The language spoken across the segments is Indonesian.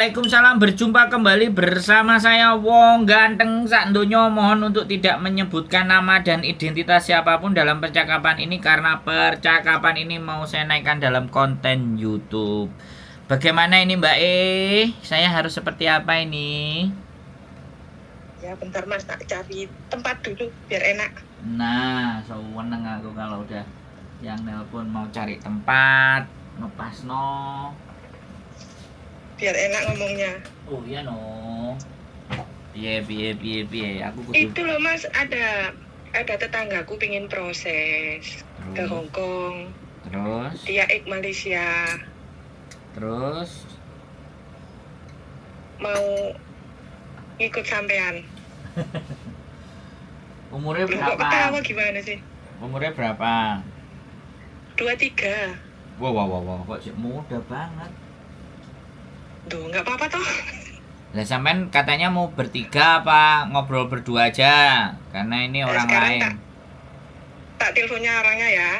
Waalaikumsalam, berjumpa kembali bersama saya Wong Ganteng sak donya. Mohon untuk tidak menyebutkan nama dan identitas siapapun dalam percakapan ini karena percakapan ini mau saya naikkan dalam konten YouTube. Bagaimana ini Mbak E? Saya harus seperti apa ini? Ya bentar Mas, tak cari tempat dulu biar enak. Nah, seneng aku kalau udah yang nelpon mau cari tempat, ngepas no. Biar enak ngomongnya. Oh iya no. Piye. Aku kudu. Itu loh Mas, ada tetanggaku pingin proses ke Hong Kong. Terus? Dia Malaysia. Terus? Mau ikut sampean. Umurnya Loh, berapa? kok ketawa gimana sih? Umurnya berapa? 23. Wow, kok cik muda banget. Duh, nggak apa-apa toh. Lah sampean katanya mau bertiga apa ngobrol berdua aja? Karena ini orang Sekarang lain. Tak teleponnya orangnya ya.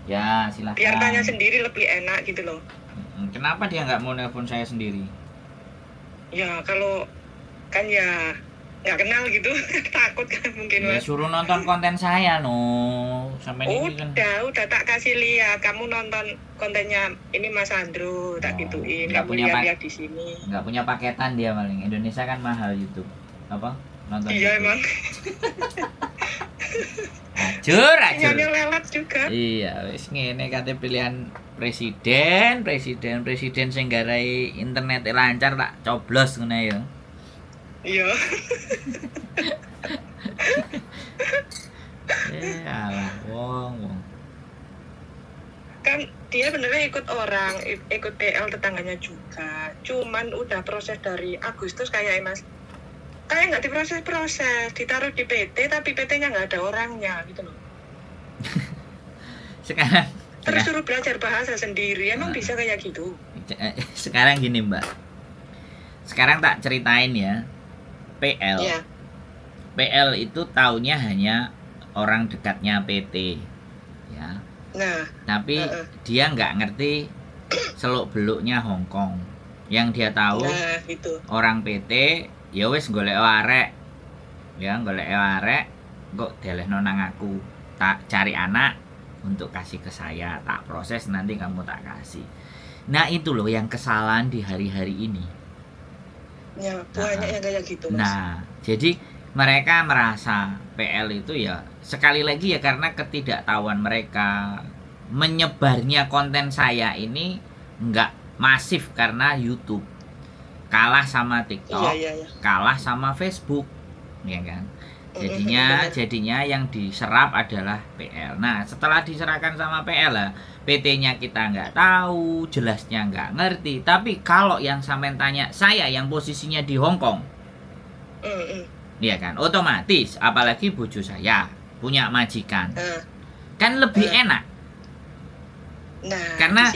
Ya, silahkan. Biar tanya sendiri lebih enak gitu loh. Kenapa dia nggak mau nelpon saya sendiri? Ya kalau kan ya nggak kenal gitu. Takut kan mungkin Ya Mas. suruh nonton konten saya no. Sampai ini kan. Udah tak kasih lihat. Kamu nonton kontennya ini Mas Andro, tak gituin. Nggak Kamu punya lihat di sini. Nggak punya paketan dia paling. Indonesia kan mahal YouTube. Apa? Nonton Iya YouTube. emang. Acur. Sinyalnya lelet juga. Iya, wis ngene kate pilihan presiden sing garai internet lancar tak coblos ngene ya. Iya. Alah, wong. Kan dia benernya ikut PL tetangganya juga. Cuman udah proses dari Agustus kayak Mas. Kayak nggak diproses, ditaruh di PT tapi PT-nya nggak ada orangnya gitu loh. Sekarang Terus suruh belajar bahasa sendiri, emang bisa kayak gitu? sekarang gini, Mbak. Sekarang tak ceritain ya. PL. Iya. PL itu taunya hanya orang dekatnya PT. Ya. Nah, Tapi dia nggak ngerti seluk-beluknya Hong Kong. Yang dia tahu nah gitu. orang PT ya wis golek arek. Ya, golek arek kok delehno nang aku. Tak cari anak untuk kasih ke saya, tak proses nanti kamu tak kasih. Nah, itu loh yang kesalahan di hari-hari ini. Ya, banyak yang kayak gitu, Mas. Nah, jadi mereka merasa PL itu ya sekali lagi ya karena ketidaktahuan mereka. Menyebarnya konten saya ini nggak masif karena YouTube. Kalah sama TikTok, Iya. kalah sama Facebook, ya kan? Benar. Jadinya yang diserap adalah PL. Nah, setelah diserahkan sama PL lah, PT-nya kita nggak tahu, jelasnya nggak ngerti. Tapi kalau yang sampean tanya saya yang posisinya di Hong Kong, ya kan, otomatis apalagi bojo saya punya majikan, kan lebih enak. Nah, Karena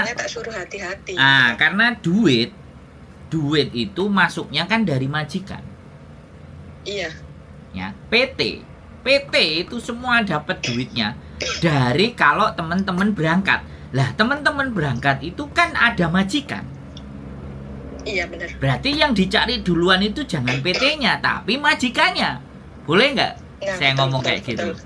makanya tak suruh hati-hati. Karena duit itu masuknya kan dari majikan. Iya. Ya, PT itu semua dapat duitnya dari kalau teman-teman berangkat. Lah, teman-teman berangkat itu kan ada majikan. Iya benar. Berarti yang dicari duluan itu jangan PT-nya, tapi majikannya. Boleh nggak? Nah, saya ngomong kayak gitu.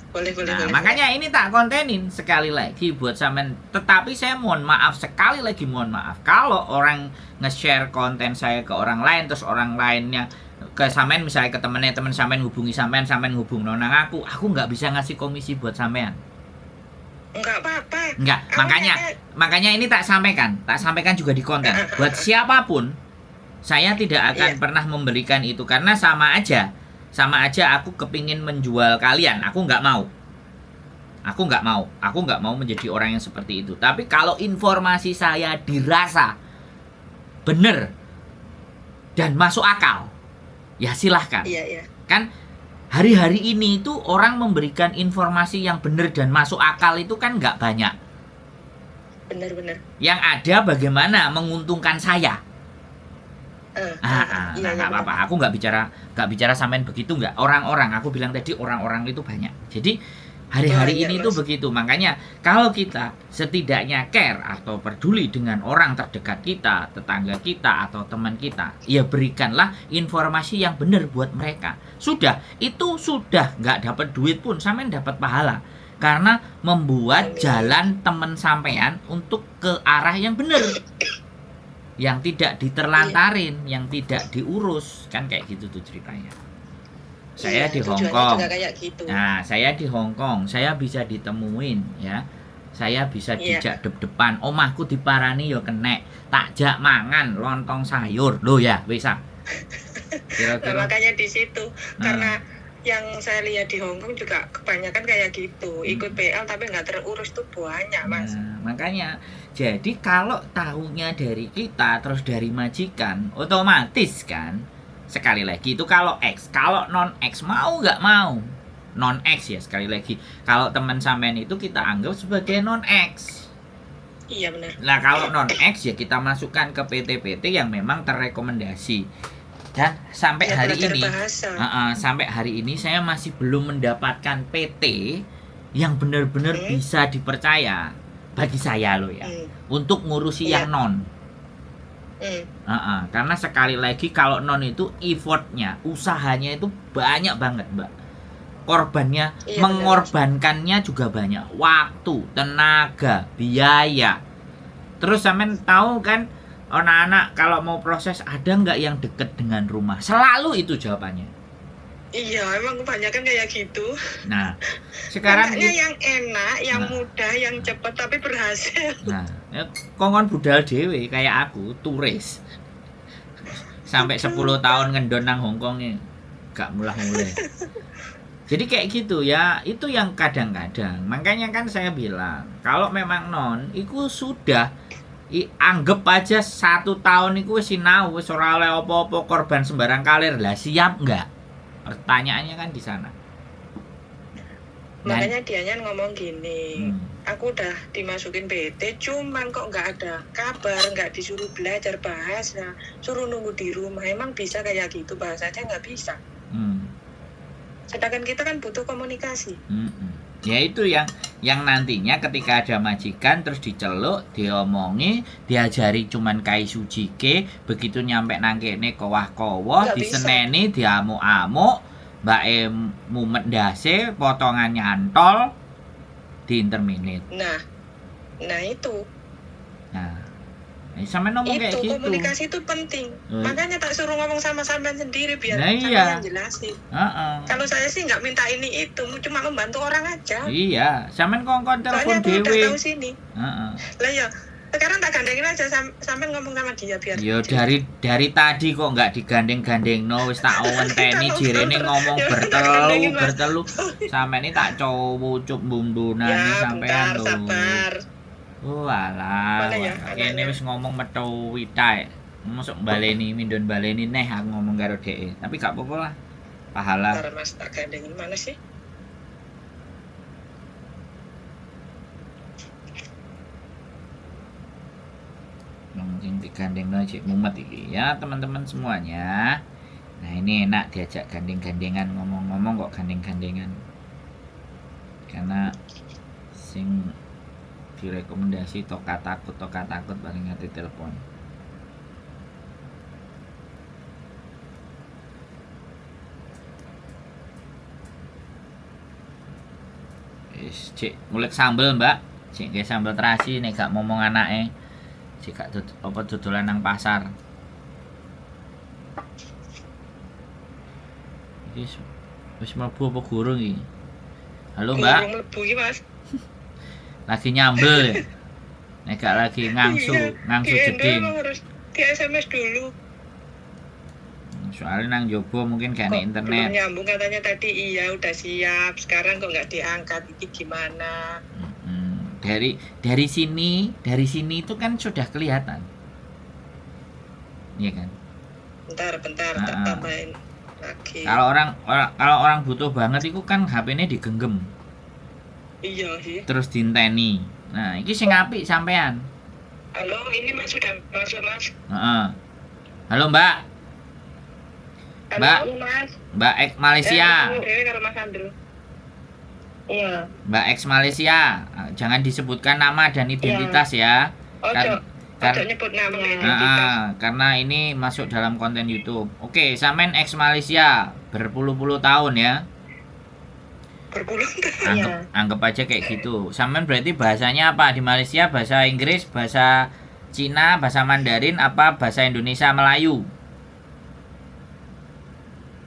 Boleh. Makanya ini tak kontenin sekali lagi buat sampean. Tetapi saya mohon maaf sekali lagi mohon maaf kalau orang nge-share konten saya ke orang lain terus orang lainnya ke sampean misalnya ke temen sampean hubungi sampean hubung nang aku nggak bisa ngasih komisi buat sampean. Enggak apa-apa. Enggak, makanya ini tak sampaikan juga di konten. Buat siapapun saya tidak akan pernah memberikan itu karena sama aja aku kepingin menjual kalian. Aku nggak mau menjadi orang yang seperti itu. Tapi kalau informasi saya dirasa benar dan masuk akal, ya silahkan. Iya. Kan hari-hari ini itu orang memberikan informasi yang benar dan masuk akal itu kan nggak banyak. Benar. Yang ada bagaimana menguntungkan saya. Nggak apa-apa. Aku nggak bicara sampean begitu nggak. Orang-orang, aku bilang tadi orang-orang itu banyak. Jadi Hari-hari Banyak, ini tuh Mas. begitu. Makanya kalau kita setidaknya care atau peduli dengan orang terdekat kita, tetangga kita atau teman kita, ya berikanlah informasi yang benar buat mereka. Sudah, itu sudah nggak dapat duit pun sampean dapat pahala. Karena membuat Amin. jalan teman sampean untuk ke arah yang benar. Yang tidak diterlantarin, yang tidak diurus, kan kayak gitu tuh ceritanya. Saya di Hong tujuannya Kong. juga kayak gitu. Nah, saya di Hong Kong, saya bisa ditemuin ya. Saya bisa Iya. dijak dep-depan, omahku diparani yo kenek, takjak mangan lontong sayur. Loh ya, wis ah. Nah, Kira-kira. makanya di situ Nah. karena yang saya lihat di Hong Kong juga kebanyakan kayak gitu, ikut PL tapi nggak terurus tuh banyak, Mas. Nah, makanya jadi kalau tahunya dari kita terus dari majikan, otomatis kan sekali lagi itu kalau X, kalau non X mau nggak mau non X ya sekali lagi kalau teman sampean itu kita anggap sebagai non X. Iya benar. Nah kalau non X ya kita masukkan ke PT-PT yang memang terrekomendasi. Dan sampai Ya, hari belajar ini, bahasa. sampai hari ini saya masih belum mendapatkan PT yang benar-benar bisa dipercaya bagi saya loh ya, untuk ngurusi Iya. yang non. Karena sekali lagi kalau non itu effortnya, usahanya itu banyak banget mbak. Korbannya, Iya, mengorbankannya juga banyak. Waktu, tenaga, biaya. Terus sampean tahu kan, anak-anak kalau mau proses ada nggak yang deket dengan rumah? Selalu itu jawabannya. Iya, emang kebanyakan kayak gitu. Nah, sekarang Makanya yang enak, yang Nah. mudah, yang cepat tapi berhasil. Nah, ya, kongkon budal dewe kayak aku, turis. Sampai 10 tahun ngendon nang Hongkong gak mulah-muleh. Jadi kayak gitu ya, itu yang kadang-kadang. Makanya kan saya bilang, kalau memang non, itu sudah anggap aja 1 tahun itu wis sinau, wis ora oleh apa-apa, korban sembarang kalir lah, siap enggak? Pertanyaannya kan di sana. Makanya dianya ngomong gini, Hmm. aku udah dimasukin PT, cuman kok nggak ada kabar, nggak disuruh belajar bahasa, suruh nunggu di rumah. Emang bisa kayak gitu, bahasanya nggak bisa. Sedangkan kita kan butuh komunikasi. Ya itu yang nantinya ketika ada majikan terus diceluk, diomongi, diajari cuman kai sujike, begitu nyampe nang kene kowah-kowah, Nggak bisa. diseneni, diamuk-amuk, mbake mumet ndase, potongan nyantol, diinterminate. Nah itu. Nah, sampe ngomong kayak gitu. Komunikasi itu penting. Makanya tak suruh ngomong sama sampean sendiri biar Nah, iya. sampean jelasin. Kalau saya sih nggak minta ini itu, cuma membantu orang aja. Iya, sampean kongkon telepon Soalnya aku udah dewe. tahu sini. Lah ya, sekarang tak gandengin aja sampean ngomong sama dia biar. Yo dari tadi kok nggak digandeng-gandeng no, wis tak wenteni jirene ngomong bertelu sampe ini tak cup bumbunane sampean lho. Sabar. Walah, kene wis ngomong metu witae. Mosok baleni mindon baleni neh aku ngomong karo dhek. Tapi gak apa-apa lah. Pahala. Bentar Mas, tak gandengin mana sih? Mungkin digandeng cik mumet iki ya teman-teman semuanya. Nah ini enak diajak gandeng-gandengan, ngomong-ngomong kok gandeng-gandengan. Karena sing direkomendasi toka takut paling ngerti telepon. Wis cik ngulik sambel mbak, cik nggih sambel terasi nek gak ngomong anake. Cik gak apa dodolan nang pasar. Iki wis mlebu apa gurung iki? Halo mbak. Gurung mlebu iki Mas. Lagi nyambel ya? Nek gak lagi ngangsu jeding. Harus di SMS dulu. Soalnya nang jobo mungkin gak ada internet. Belum nyambung katanya tadi, iya udah siap. Sekarang kok nggak diangkat, ini gimana? Dari sini itu kan sudah kelihatan. Iya kan? Bentar, tak tambahin lagi. Kalau orang butuh banget itu kan HP-nya digenggam. Iya sih. Terus dinteni. Nah, iki sing apik sampean. Halo, ini Mas sudah masuk Mas. Halo Mbak. Halo Mas. Mbak Ek Malaysia. Dewe karo Mas Andrew. Iya. Mbak ex Malaysia, jangan disebutkan nama dan identitas ya. Ojo, Kar- ojo nyebut nama Ya. identitas. karena ini masuk dalam konten YouTube. Oke, sampean ex Malaysia berpuluh-puluh tahun ya. Berpuluh tahun. Anggap aja kayak gitu. Sampean berarti bahasanya apa di Malaysia? Bahasa Inggris, bahasa Cina, bahasa Mandarin, apa bahasa Indonesia Melayu?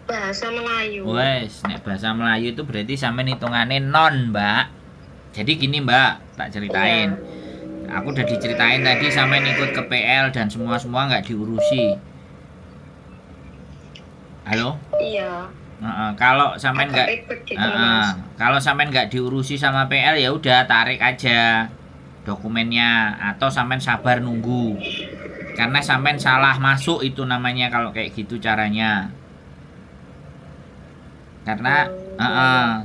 Bahasa Melayu. Wes, nek bahasa Melayu itu berarti sampean hitungannya non, Mbak. Jadi gini, Mbak, tak ceritain. Aku udah diceritain tadi sampean ikut ke PL dan semua nggak diurusi. Halo? Iya. Kalau sampean nggak Agak ribet gitu, Mas. kalau sampean nggak diurusi sama PL ya udah tarik aja dokumennya atau sampean sabar nunggu. Karena sampean salah masuk itu namanya kalau kayak gitu caranya. Karena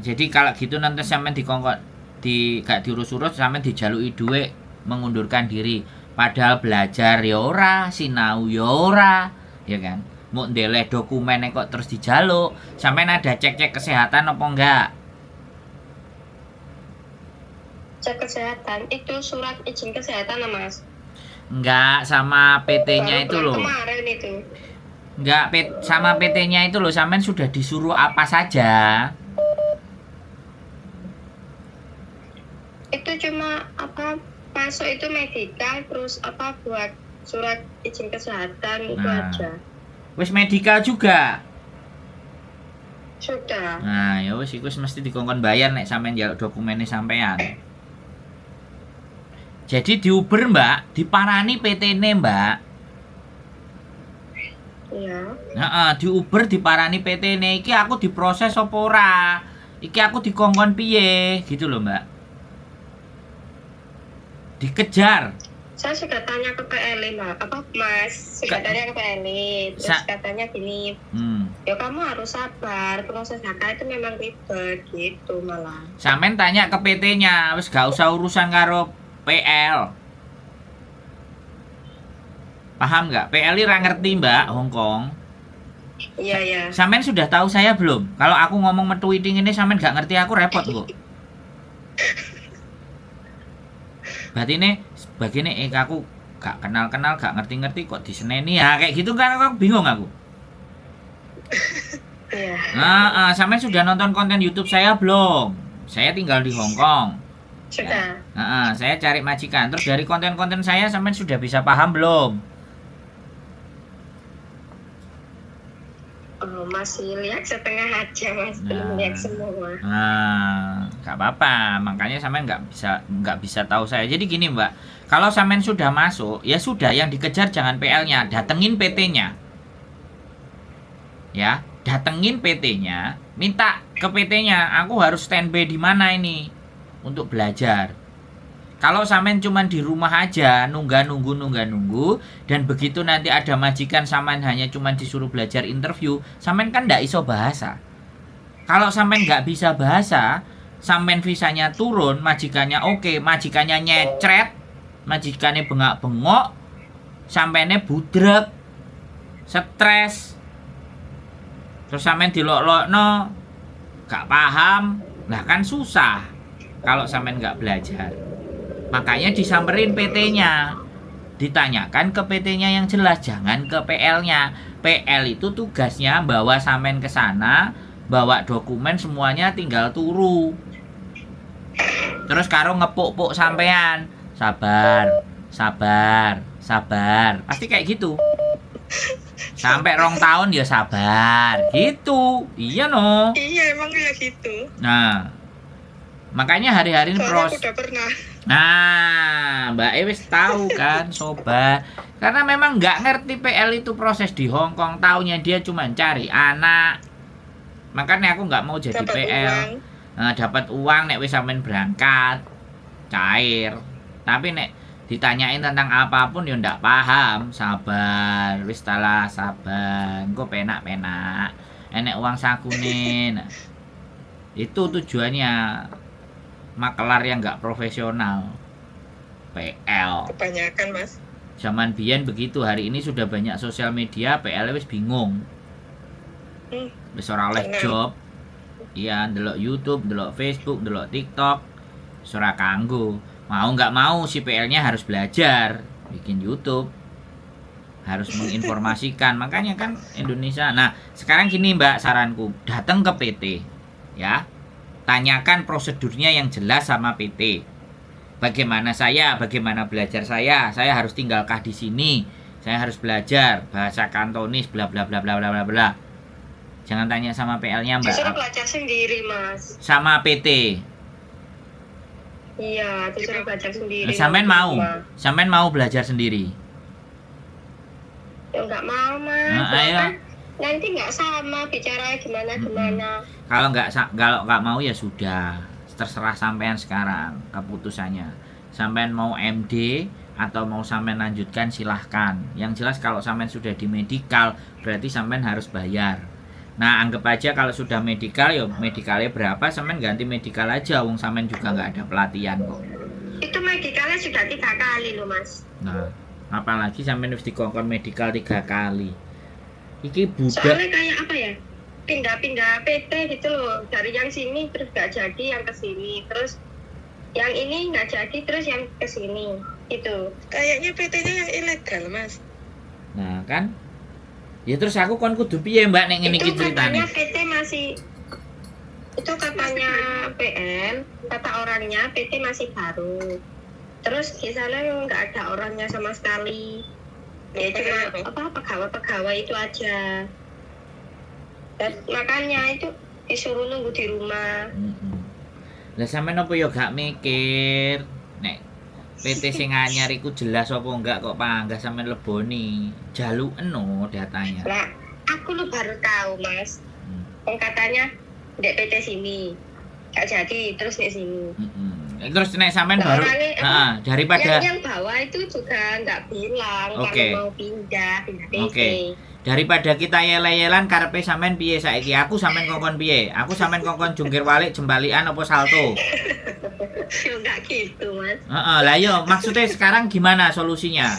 jadi kalau gitu nanti sampean gak diurus-urus sampean dijalui duit mengundurkan diri. Padahal belajar ya ora, sinau ya ora, ya kan? Mau ndeleh dokumennya kok terus dijaluk. Sampean ada cek-cek kesehatan apa enggak? Cek kesehatan itu surat izin kesehatan lah, Mas. Enggak, sama PT-nya itu Baru loh. kemarin itu. Enggak, sama PT-nya itu loh, sampean sudah disuruh apa saja? Itu cuma apa masuk itu medikal terus apa buat surat izin kesehatan itu Nah. aja. Wis medikal juga. Sudah. Nah, ya wis iku mesti dikongkon bayar nek sampean njaluk dokumennya sampean. Jadi di Uber, Mbak, diparani PT-ne, Mbak. Iya. Di Uber diparani PT-ne iki aku diproses apa ora? Iki aku dikongkon piye? Gitu loh, Mbak. Dikejar. Saya sudah tanya ke PLI, Mas. Sudah tanya ke PLI. Terus katanya gini, ya kamu harus sabar, proses HK itu memang ribet gitu malah. Sampean tanya ke PT-nya, wis gak usah urusan karo PL. Paham nggak? PL ora ngerti, Mbak, Hongkong. Iya, iya. Sampean sudah tahu saya belum? Kalau aku ngomong metweeting ini sampean gak ngerti aku repot kok. Berarti ini sebagainya aku gak kenal-kenal, gak ngerti-ngerti kok diseneni ya kayak gitu kan aku bingung aku. Iya. Sampean sudah nonton konten YouTube saya belum? Saya tinggal di Hongkong. Sudah. Saya cari majikan. Terus dari konten-konten saya sampean sudah bisa paham belum? Oh, masih lihat setengah aja, Mas. Belum lihat semua. Gak apa-apa. Makanya sampean nggak bisa tahu saya. Jadi gini, Mbak. Kalau sampean sudah masuk, ya sudah, yang dikejar jangan PL-nya, datengin PT-nya. Ya, datengin PT-nya, minta ke PT-nya, aku harus standby di mana ini untuk belajar. Kalau sampean cuman di rumah aja nunggu dan begitu nanti ada majikan sampean hanya cuman disuruh belajar interview, sampean kan ndak iso bahasa. Kalau sampean nggak bisa bahasa, sampean visanya turun, majikannya oke, majikannya nyecret, majikannya bengak-bengok, sampeannya budrek, stres. Terus sampean dilok-lokno, gak paham, nah kan susah kalau sampean nggak belajar. Makanya disamperin PT-nya, ditanyakan ke PT-nya yang jelas, jangan ke PL-nya. PL itu tugasnya bawa sampean ke sana, bawa dokumen semuanya, tinggal turu. Terus karo ngepuk-puk sampean, sabar, pasti kayak gitu. Sampai 2 tahun ya sabar, gitu. Iya no. Iya emang kayak gitu. Nah, makanya hari-hari Soalnya aku udah pernah. Nah, Mbak Ewis tahu kan, sobat. Karena memang nggak ngerti PL itu proses di Hongkong. Taunya dia cuma cari anak. Makanya aku nggak mau jadi Dapat PL. uang. Dapat uang nek wis sampean berangkat, cair. Tapi nek ditanyain tentang apapun ya ndak paham. Sabar, wis talah sabar. Engko penak-penak. Enek uang sakune. Nah, itu tujuannya. Makelar yang nggak profesional, PL. Kebanyakan, Mas. Zaman biyen begitu, hari ini sudah banyak sosial media, PL wis bingung. Wis ora oleh job. Iya, ndelok YouTube, ndelok Facebook, ndelok TikTok. Ora kanggo. Mau nggak mau si PL-nya harus belajar bikin YouTube. Harus menginformasikan. Makanya kan Indonesia. Nah, sekarang gini Mbak, saranku, datang ke PT ya. Tanyakan prosedurnya yang jelas sama PT. Bagaimana belajar saya harus tinggalkah di sini? Saya harus belajar bahasa Kantonis bla bla bla bla bla bla bla. Jangan tanya sama PL-nya Mbak. Disuruh belajar sendiri Mas. Sama PT. Iya, disuruh belajar sendiri. Sampean mau belajar sendiri? Ya nggak mau Mas. Nah, ayo. Kan nanti nggak sama bicara gimana. Kalau nggak mau ya sudah, terserah sampean sekarang keputusannya. Sampean mau MD atau mau sampean lanjutkan silahkan. Yang jelas kalau sampean sudah di medikal berarti sampean harus bayar. Nah, anggap aja kalau sudah medikal, ya medikalnya berapa, sampean ganti medikal aja, wong sampean juga nggak ada pelatihan kok. Itu medikalnya sudah 3 kali loh Mas. Nah, apalagi sampean harus dikongkon medikal 3 kali. Iki budak. Soalnya kayak apa ya? Pindah-pindah PT gitu loh. Dari yang sini terus nggak jadi yang ke sini, terus yang ini nggak jadi terus yang ke sini. Itu. Kayaknya PT-nya yang ilegal, Mas. Nah, kan? Ya terus aku kon kudu piye Mbak nek ngene iki ceritane? Itu katanya PT masih itu katanya PL, kata orangnya PT masih baru. Terus di sana nggak ada orangnya sama sekali. Ya cuma pegawai itu aja. Dan makanya itu disuruh nunggu di rumah. Lah sampean opo ya gak mikir nek PT sing anyar iku jelas apa enggak kok panggah sampean leboni. Jalukno datanya. Lah, aku lu baru tahu, Mas. Katanya ndek PT sini. Gak jadi terus di sini. Terus nek sampean baru daripada yang bawah itu juga nggak bilang kalau mau pindah PT. Daripada kita yele-yelan karepe sampean piye saiki? Aku sampean kongkon piye? Aku sampean kongkon jungkir balik jembalian apa salto? Ya enggak gitu, Mas. Lah yo maksudnya sekarang gimana solusinya?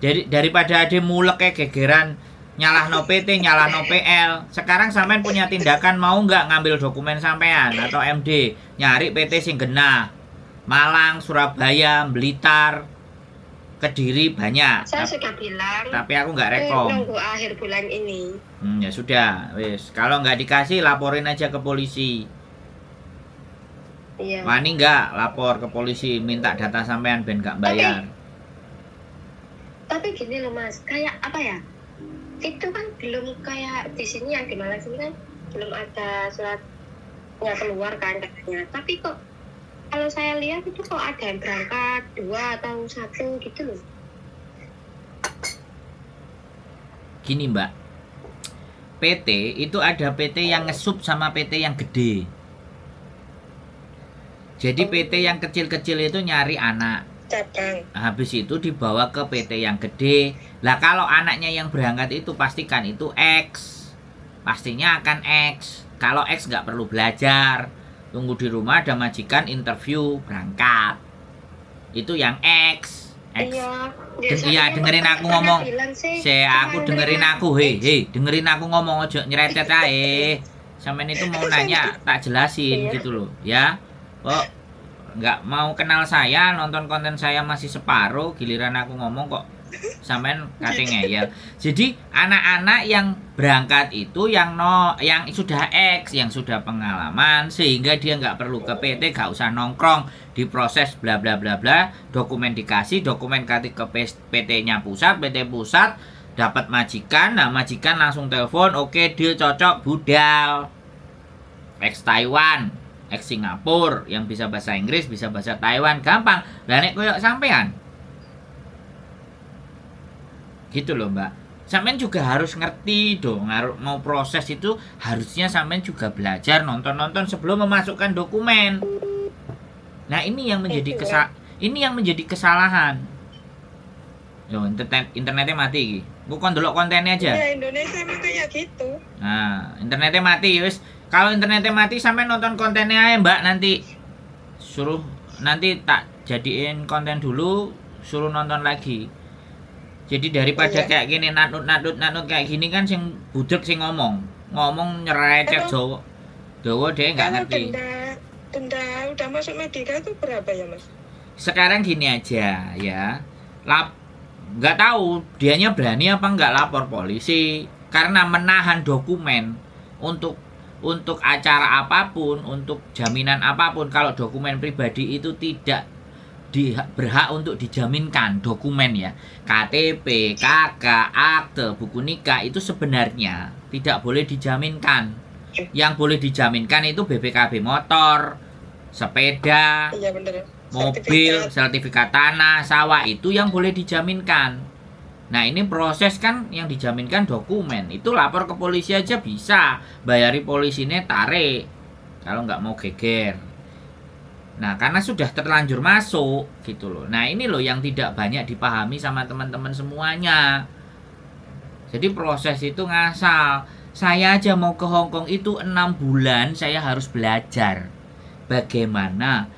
Daripada ade mulek gegeran nyalahno PT, nyalahno PL. Sekarang sampean punya tindakan mau nggak ngambil dokumen sampean atau MD, nyari PT sing genah. Malang, Surabaya, Blitar, Kediri banyak. Saya sudah bilang. Tapi aku nggak rekom. Nunggu akhir bulan ini. Ya sudah, wis. Kalau nggak dikasih laporin aja ke polisi. Iya. Wani nggak lapor ke polisi minta data sampean ben nggak bayar. Tapi gini loh Mas, kayak apa ya? Itu kan belum kayak di sini yang di Malang sini kan belum ada suratnya keluar kan katanya. Tapi kok kalau saya lihat itu kok ada yang berangkat 2 atau 1 gitu loh. Gini Mbak, PT itu ada PT yang ngesup sama PT yang gede. Jadi PT yang kecil-kecil itu nyari anak. Cabang. Habis itu dibawa ke PT yang gede. Lah kalau anaknya yang berangkat itu pastikan itu X. Pastinya akan X. Kalau X nggak perlu belajar. Tunggu di rumah ada majikan interview berangkat. Itu yang X. Iya, dengerin aku ngomong. Aku dengerin aku. Hei, dengerin aku ngomong aja nyeretet ae. Sampeyan itu mau nanya tak jelasin gitu loh, ya. Kok nggak mau kenal saya, nonton konten saya masih separuh, giliran aku ngomong kok sampean kate ngeyel. Jadi anak-anak yang berangkat itu yang sudah X, yang sudah pengalaman, sehingga dia nggak perlu ke PT, nggak usah nongkrong diproses bla bla bla bla, dokumen dikasih, dokumen kasih ke PT-nya pusat, PT pusat dapat majikan, nah majikan langsung telepon, oke deal cocok budal. X Taiwan, X Singapura, yang bisa bahasa Inggris, bisa bahasa Taiwan, gampang. Lah nek koyo sampean gitu loh Mbak, sampean juga harus ngerti dong, mau proses itu harusnya sampean juga belajar nonton sebelum memasukkan dokumen. Nah ini yang menjadi kesalahan. Loh, internetnya mati. Bukan delok kontennya aja. Ya Indonesia emang kayak gitu. Nah, internetnya mati, wis. Kalau internetnya mati sampai nonton kontennya aja Mbak, nanti suruh nanti tak jadiin konten dulu, suruh nonton lagi. Jadi daripada kayak gini natut kayak gini kan sing budek sing ngomong nyerecet Jawa. Dowo dia nggak Kalau ngerti. denda udah masuk Medika itu berapa ya Mas? Sekarang gini aja ya, nggak tahu dianya berani apa nggak lapor polisi karena menahan dokumen untuk acara apapun, untuk jaminan apapun. Kalau dokumen pribadi itu tidak berhak untuk dijaminkan dokumen ya, KTP, KK, akte, buku nikah itu sebenarnya tidak boleh dijaminkan. Yang boleh dijaminkan itu BPKB motor, sepeda, Iya bener. mobil, sertifikat tanah, sawah, itu yang boleh dijaminkan. Nah ini proses kan yang dijaminkan dokumen. Itu lapor ke polisi aja bisa, bayari polisinya tarik kalau nggak mau geger. Nah karena sudah terlanjur masuk gitu loh. Nah ini loh yang tidak banyak dipahami sama teman-teman semuanya. Jadi proses itu ngasal. Saya aja mau ke Hongkong itu 6 bulan saya harus belajar bagaimana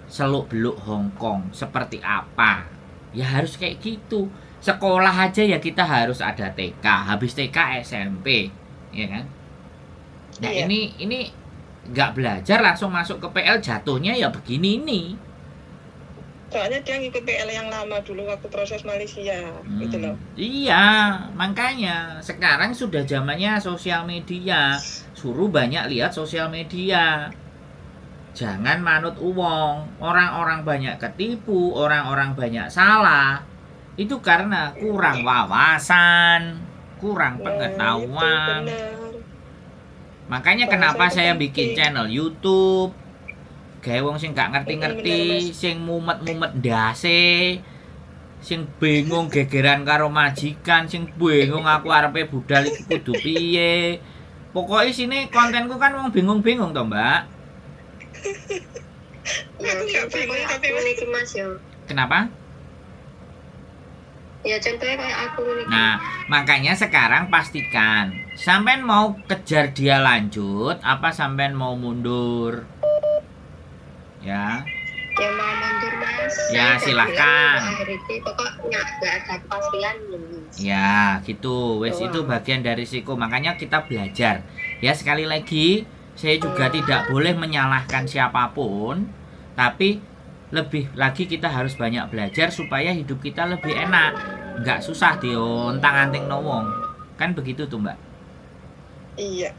seluk-beluk Hongkong seperti apa. Ya harus kayak gitu. Sekolah aja ya kita harus ada TK, habis TK SMP, ya kan? Nah Iya. ini nggak belajar langsung masuk ke PL, jatuhnya ya begini ini. Soalnya dia ngikut PL yang lama dulu waktu proses Malaysia gitu loh. Iya, makanya sekarang sudah zamannya sosial media. Suruh banyak lihat sosial media. Jangan manut uang. Orang-orang banyak ketipu, orang-orang banyak salah. Itu karena kurang wawasan, kurang Nah, itu pengetahuan. bener. Makanya Wawasan kenapa itu saya penting. bikin channel YouTube. Gawe wong sing gak ngerti-ngerti, Bener, Mas. sing mumet-mumet ndase, sing bingung gegeran karo majikan, sing bingung aku arepe budal iki kudu piye. Pokoknya sini kontenku kan wong bingung-bingung toh, Mbak. Ya, Aku nggak contohnya bingung, kayak tapi aku Mas. niki Mas ya. Kenapa? Ya contohnya kayak aku niki. Nah, makanya sekarang pastikan sampean mau kejar dia lanjut apa sampean mau mundur. Ya. Ya mau mundur Mas. Ya, Saya udah silahkan. bilang akhir ini pokoknya nggak ada kepastian ya, Mas. Ya, gitu. Wes Doang. itu bagian dari risiko. Makanya kita belajar. Ya, sekali lagi, saya juga tidak boleh menyalahkan siapapun, tapi lebih lagi kita harus banyak belajar supaya hidup kita lebih enak. Nggak susah diontang-anting wong. Kan begitu tuh, Mbak. Iya.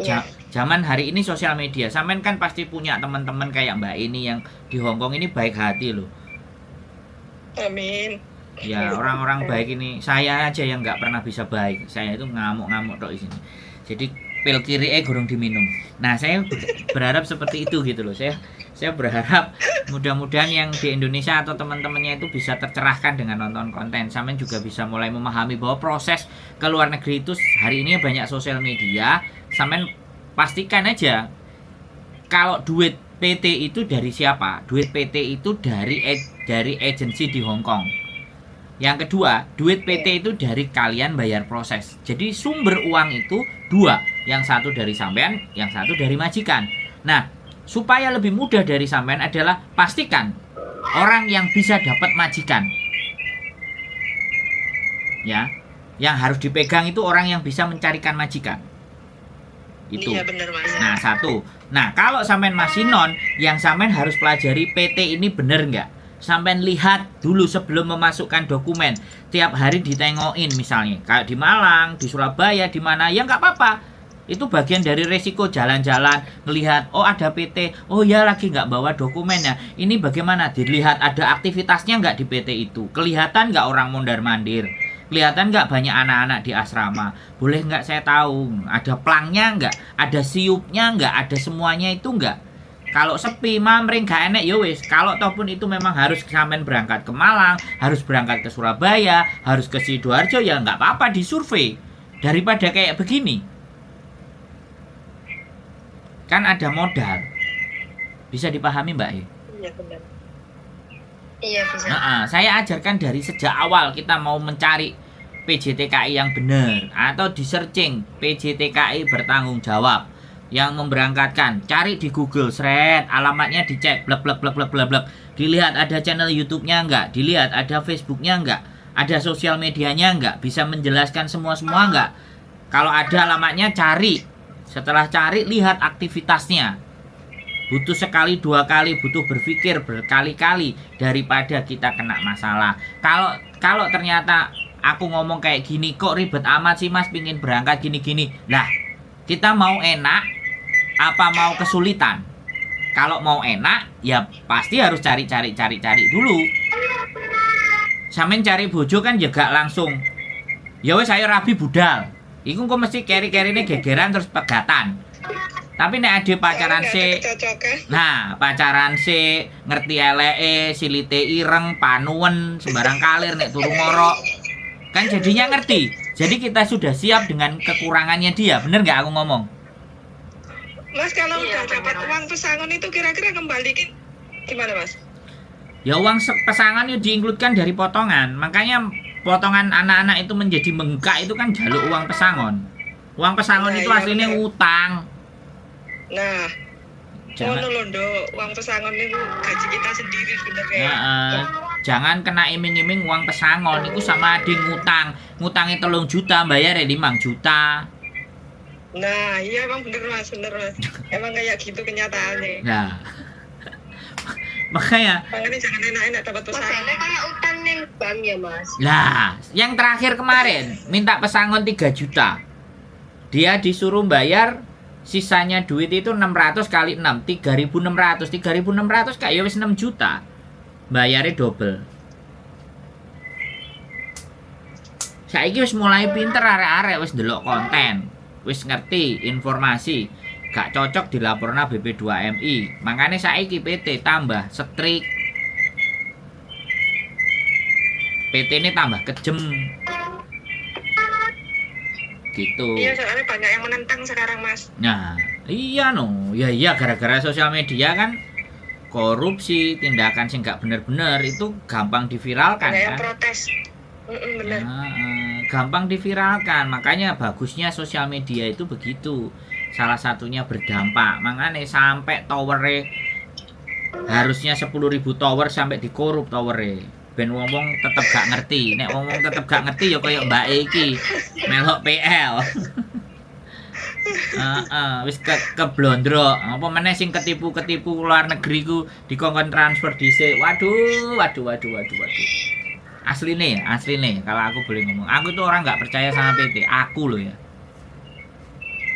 Iya. Zaman hari ini sosial media. Sampean kan pasti punya teman-teman kayak Mbak ini yang di Hongkong ini baik hati loh. Amin. Ya orang-orang baik ini, saya aja yang nggak pernah bisa baik. Saya itu ngamuk-ngamuk tok di sini. Jadi pil kiri gurung diminum. Nah saya berharap seperti itu gitu loh. Saya berharap mudah-mudahan yang di Indonesia atau teman-temannya itu bisa tercerahkan dengan nonton konten. Sampean juga bisa mulai memahami bahwa proses ke luar negeri itu hari ini banyak sosial media. Sampean pastikan aja kalau duit PT itu dari siapa? Duit PT itu dari agensi di Hong Kong. Yang kedua, duit PT itu dari kalian bayar proses. Jadi sumber uang itu dua, yang satu dari sampean, yang satu dari majikan. Nah, supaya lebih mudah dari sampean adalah pastikan orang yang bisa dapat majikan. Ya, yang harus dipegang itu orang yang bisa mencarikan majikan. Itu. Iya bener Mas. Nah, satu. Nah, kalau sampean masih non, yang sampean harus pelajari PT ini bener nggak? Sampean lihat dulu sebelum memasukkan dokumen. Tiap hari ditengokin misalnya. Kayak di Malang, di Surabaya, di mana, ya nggak apa-apa. Itu bagian dari resiko jalan-jalan. Ngelihat, oh ada PT, oh ya lagi nggak bawa dokumennya. Ini bagaimana? Dilihat ada aktivitasnya nggak di PT itu. Kelihatan nggak orang mondar-mandir. Kelihatan nggak banyak anak-anak di asrama. Boleh nggak saya tahu? Ada plangnya nggak? Ada siupnya nggak? Ada semuanya itu nggak? Kalau sepi, mamring gak enek ya wis. Kalau ataupun itu memang harus sampean berangkat ke Malang, harus berangkat ke Surabaya, harus ke Sidoarjo, ya nggak apa-apa disurvei. Daripada kayak begini. Kan ada modal. Bisa dipahami Mbak ya? Iya bener. Iya bisa. Nah, saya ajarkan dari sejak awal kita mau mencari PJTKI yang benar atau di searching PJTKI bertanggung jawab yang memberangkatkan, cari di Google, seret, alamatnya dicek, blek, dilihat ada channel YouTube-nya enggak, dilihat ada Facebook-nya enggak, ada sosial medianya enggak, bisa menjelaskan semua enggak. Kalau ada alamatnya cari, Setelah cari, lihat aktivitasnya. Butuh sekali, dua kali, butuh berpikir berkali-kali daripada kita kena masalah. Kalau ternyata aku ngomong kayak gini, kok ribet amat sih mas, pingin berangkat gini-gini. Lah, kita mau enak apa mau kesulitan? Kalau mau enak, ya pasti harus cari dulu. Sampeyan cari bojo kan juga langsung. Ya wis ayo rabi budal. Iku kok mesti keri-kerine gegeran terus pegatan. Tapi nek ade pacaran sik. Nah, pacaran sik, ngerti eleke, silite ireng, panuen, sembarang kalir nek turu ngorok. Kan jadinya ngerti. Jadi kita sudah siap dengan kekurangannya dia. Bener nggak aku ngomong? Mas, kalau Iya, udah dapat benar. uang pesangon itu kira-kira kembaliin gimana, Mas? Ya uang pesangon itu diinkludkan dari potongan. Makanya potongan anak-anak itu menjadi menggak itu kan jaluk uang pesangon. Uang pesangon Nah, itu iya, aslinya bener. utang. Nah, Jangan, ngono lho, Nduk. Uang pesangon itu gaji kita sendiri sebenarnya. jangan kena iming-iming uang pesangon. Itu sama ada ngutang. Ngutangnya 3 juta, bayar 5 juta. Nah, iya emang bener Mas. Emang kayak gitu kenyataannya. Nah, makanya Makanya jangan enak-enak dapat pesangon. Modelnya kayak utang neng bank ya mas. lah, yang terakhir kemarin minta pesangon 3 juta. Dia disuruh bayar sisanya duit itu 600 kali 6, 3.600. 3.600 kayak ya wis 6 juta. Bayarnya double. Saiki wis mulai pinter arek-arek wis ndelok konten. Wis ngerti informasi. Gak cocok dilaporna BP2MI. Makanya saiki PT tambah strik. PT ini tambah kejem. Gitu. Iya, soalnya banyak yang menentang sekarang, Mas. Nah, iya no. Ya iya gara-gara sosial media kan korupsi, tindakan sing gak bener-bener itu gampang diviralkan Banyak yang kan. protes. Bener. Gampang diviralkan. Makanya bagusnya sosial media itu begitu. Salah satunya berdampak. Makanya sampai towernya harusnya 10.000 tower sampai dikorup towernya. Ben wong-wong tetep gak ngerti. Nek wong-wong tetep gak ngerti ya kayak Mbak iki melok PL. Wis keblondrok. Apa meneh sing ketipu luar negeri ku dikongkon transfer dhisik. Waduh. Asline kalau aku boleh ngomong. Aku tuh orang nggak percaya sama PT. Aku loh ya.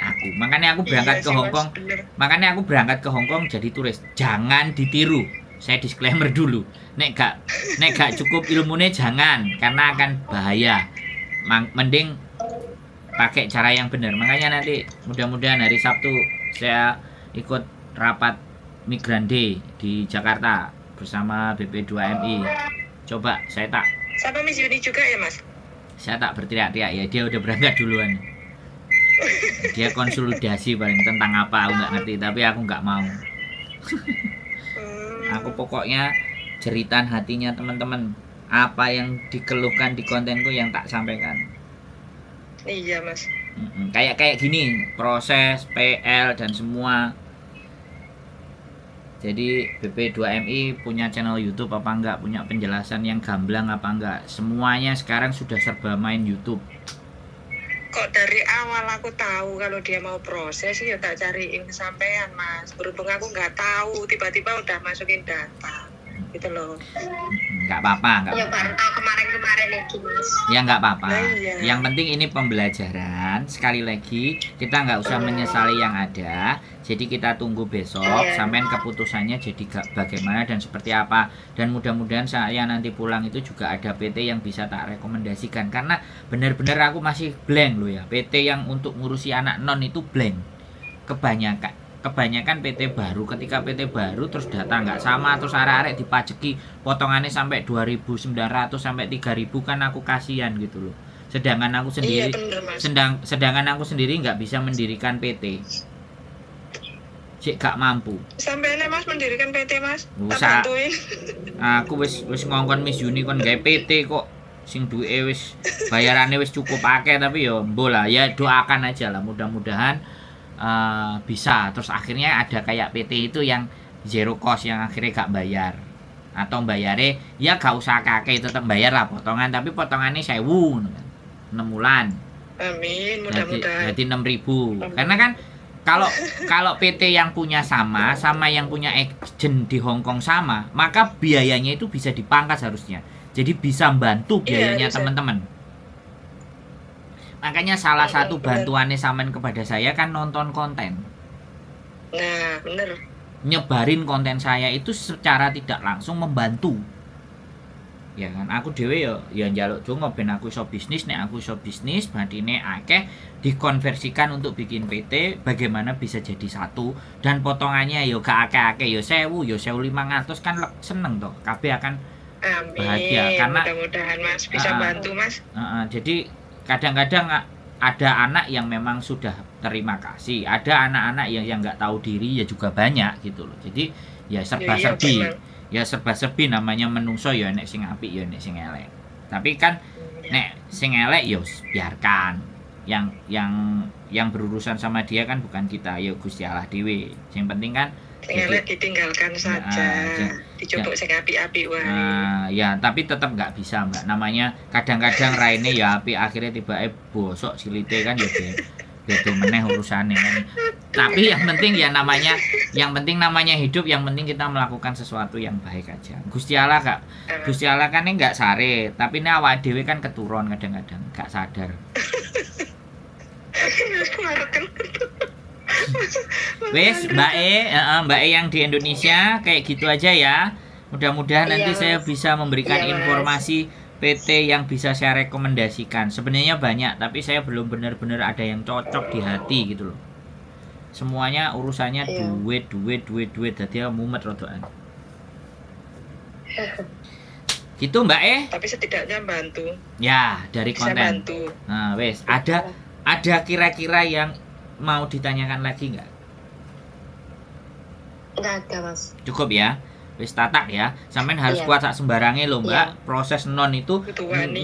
Aku. Makanya aku berangkat Iya ke sih, Hong Mas, Kong. bener. Makanya aku berangkat ke Hong Kong jadi turis. Jangan ditiru. Saya disclaimer dulu. Nek gak cukup ilmunya jangan karena akan bahaya. Mending pakai cara yang benar. Makanya nanti mudah-mudahan hari Sabtu saya ikut rapat Migran Day di Jakarta bersama BP2MI. Coba Sama Miss Yuni juga ya, Mas? saya tak berteriak-teriak ya, dia udah berangkat duluan. Dia konsolidasi paling tentang apa aku nggak ngerti, tapi aku nggak mau. Aku pokoknya jeritan hatinya teman-teman, apa yang dikeluhkan di kontenku yang tak sampaikan. Iya, Mas. Kayak gini proses PL dan semua. Jadi BP2MI punya channel YouTube apa enggak, punya penjelasan yang gamblang apa enggak, semuanya sekarang sudah serba main YouTube. Kok dari awal aku tahu kalau dia mau proses ya tak cariin kesampean, Mas. Berhubung aku nggak tahu, tiba-tiba udah masukin data gitu loh. Nggak apa-apa, nggak Ya apa-apa. baru tahu kemarin lagi mas. Ya nggak apa-apa. Nah, iya. Yang penting ini pembelajaran. Sekali lagi kita nggak usah menyesali yang ada. Jadi kita tunggu besok Iya. sampean keputusannya jadi bagaimana dan seperti apa. Dan mudah-mudahan saya nanti pulang itu juga ada PT yang bisa tak rekomendasikan. Karena benar-benar aku masih blank loh ya. PT yang untuk ngurusi anak non itu blank. Kebanyakan PT baru, ketika PT baru terus data nggak sama, terus arek-arek dipajeki potongannya sampai 2.900 sampai 3.000 kan aku kasihan gitu loh. Sedangkan aku sendiri Iya, bener, Mas. sedangkan aku sendiri nggak bisa mendirikan PT. Cik gak mampu. Sampeannya Mas mendirikan PT, Mas. Tak Usah. bantuin. Aku wis ngongkon Miss Uni kon gawe PT kok. Sing duwe wis bayarannya wis cukup akeh tapi ya mbola ya doakan aja lah mudah-mudahan bisa. Terus akhirnya ada kayak PT itu yang zero cost yang akhirnya gak bayar, atau bayarnya ya gak usah kakek tetap bayar lah potongan, tapi potongannya 1.000 6 bulan Amin, mudah-mudahan. jadi 6.000. Karena kan kalau PT yang punya sama yang punya agent di Hong Kong sama, maka biayanya itu bisa dipangkas harusnya. Jadi bisa bantu biayanya bisa. teman-teman. Makanya salah satu bener. bantuannya sampean kepada saya kan nonton konten. Nah, bener. Nyebarin konten saya itu secara tidak langsung membantu. Ya kan, aku dhewe ya njaluk donga ben aku iso bisnis, nek aku iso bisnis berarti akeh dikonversikan untuk bikin PT, bagaimana bisa jadi satu dan potongannya ya gak akeh-akeh ya 1000 ya 1500 kan seneng toh. Kabeh akan Amin. bahagia karena Mudah-mudahan Mas bisa bantu Mas. jadi kadang-kadang ada anak yang memang sudah terima kasih, ada anak-anak yang nggak tahu diri ya juga banyak gitu loh. Jadi ya serba-serbi. Ya serba-serbi namanya menungso ya nek sing apik ya nek sing elek. Tapi kan nek sing elek ya biarkan. Yang berurusan sama dia kan bukan kita, ya Gusti Allah dhewe. Yang penting kan sing elek ditinggalkan saja. Dicoba sing apik-apik wae. Ya tapi tetap nggak bisa Mbak. Namanya kadang-kadang raine ya apik akhirnya tiba bosok silite kan ya beda meneh urusane kan. Tapi yang penting namanya hidup, yang penting kita melakukan sesuatu yang baik aja. Gusti Allah kan ini nggak sare, tapi ini awak dhewe kan keturun kadang-kadang nggak sadar. Wes Mbak E yang di Indonesia kayak gitu aja ya. Mudah-mudahan nanti saya bisa memberikan informasi PT yang bisa saya rekomendasikan. Sebenarnya banyak, tapi saya belum benar-benar ada yang cocok di hati gitu loh. Semuanya urusannya duit. Dadi mumet rodokan. Gitu Mbak E. Tapi setidaknya bantu. Ya, dari Bisa konten. bantu. Nah, wes, ada kira-kira yang mau ditanyakan lagi nggak? Nggak ada Mas. Cukup ya. Wis tatak ya. Sampean harus kuat sak sembarange lho, Mbak. Proses non itu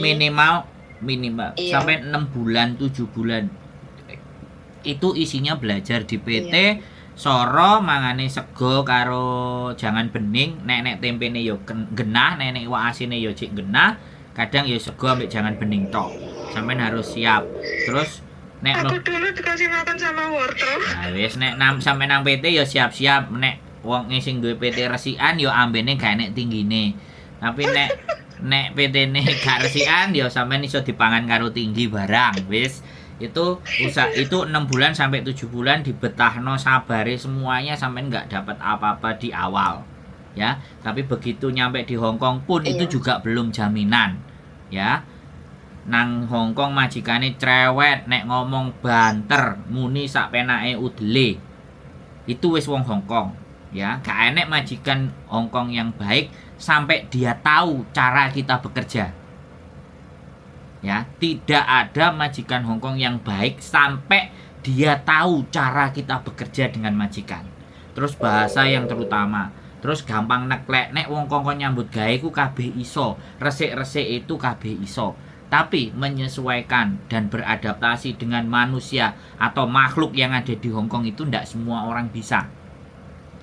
minimal sampai 6 bulan, 7 bulan. Itu isinya belajar di PT, soro mangane sego karo jangan bening, nek tempene yo genah, nek iwak asine yo cik genah, kadang yo sego ambek jangan bening tok. Sampean harus siap. Terus nek aku dulu dikasih makan sama wortel. Nah, wis nek sampe nang PT ya siap-siap nek wong sing duwe PT resikan ya ambene gak enek tinggine. Tapi nek PT-ne gak resikan ya sampean iso dipangan karo tinggi barang. Wis itu 6 bulan sampai 7 bulan dibetahno sabare semuanya sampean gak dapat apa-apa di awal. Ya, tapi begitu nyampe di Hong Kong pun itu juga belum jaminan. Ya. Nang Hong Kong majikane cerewet, nek ngomong banter muni sak penake udele. Itu wis wong Hong Kong. Ya, gak enek majikan Hong Kong yang baik sampai dia tahu cara kita bekerja. Ya, tidak ada majikan Hong Kong yang baik sampai dia tahu cara kita bekerja dengan majikan. Terus bahasa yang terutama. Terus gampang neklek, nek wong kongkon nyambut gawe ku kabeh iso, resik-resik itu kabeh iso. Tapi menyesuaikan dan beradaptasi dengan manusia atau makhluk yang ada di Hong Kong itu ndak semua orang bisa.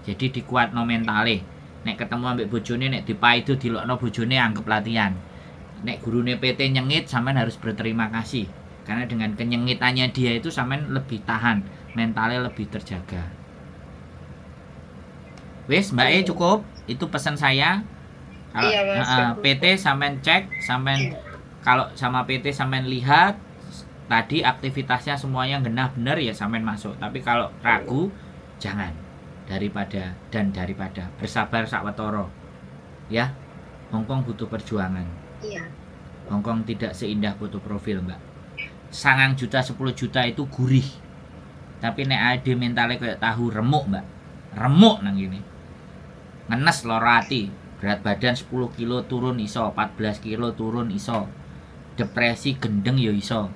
Jadi dikuatno mentale. Nek ketemu ambek bojone, nek dipaido dilokno bojone anggap latihan. Nek gurune PT nyengit, sampean harus berterima kasih. Karena dengan kenyengitannya dia itu sampean lebih tahan, mentalnya lebih terjaga. Wes, Mbak E cukup. Itu pesan saya. Kalau PT sampean cek, sampean kalau sama PT sampean lihat tadi aktivitasnya semuanya genah bener ya sampean masuk. Tapi kalau ragu jangan. Daripada bersabar sakwetara. Ya. Hong Kong butuh perjuangan. Iya. Hong Kong tidak seindah foto profil, Mbak. 9 juta 10 juta itu gurih. Tapi nek ade mentale kayak tahu remuk, Mbak. Remuk nang gini. Ngenes lara ati. Berat badan 10 kilo turun iso, 14 kilo turun iso. Depresi gendeng ya iso.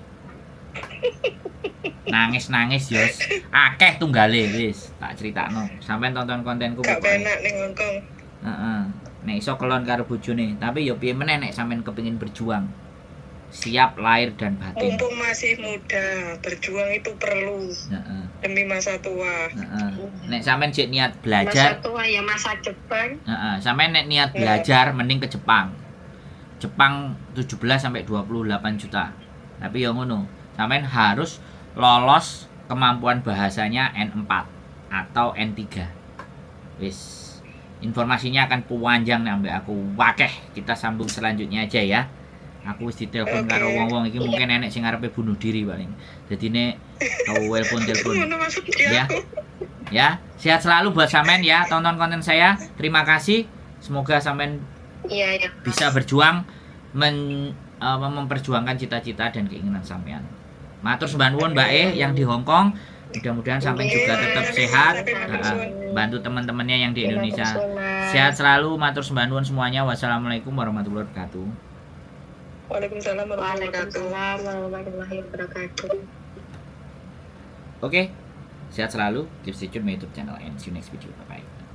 Nangis yos akeh tunggale wis tak critakno. Sampeyan tonton kontenku gak pokoke. enak ning Hong Kong. Nek iso kelon karo bojone, tapi ya piye meneh nek sampeyan kepengin berjuang. Siap lahir dan batin. Mumpung masih muda, berjuang itu perlu. Demi masa tua. Nek sampeyan jek niat belajar, masa tua ya masa depan. Sampeyan nek niat belajar mending ke Jepang. Jepang 17 sampai 28 juta. Tapi ya ngono, sampeyan harus lolos kemampuan bahasanya N4 atau N3. Wis, informasinya akan panjang nih ambek aku. Wakeh, kita sambung selanjutnya aja ya. Aku wis ditelepon karo wong-wong iki mungkin enek sing ngarepe bunuh diri paling. Dadine tau telepon. Ngono maksudnya Ya. aku. Ya, sehat selalu buat sampean ya. Tonton konten saya. Terima kasih. Semoga sampean Iya, ya. bisa berjuang memperjuangkan cita-cita dan keinginan sampean. Matur sembah nuwun Mbak yang di Hong Kong. Mudah-mudahan sampean juga tetap sehat. Bantu teman-temannya yang di Indonesia. Sehat selalu. Matur sembah nuwun semuanya. Wassalamualaikum warahmatullahi wabarakatuh. Waalaikumsalam warahmatullahi wabarakatuh. Waalaikumsalam warahmatullahi wabarakatuh. Oke. Sehat selalu. Keep stay tune my YouTube channel and see you next video. Bye bye.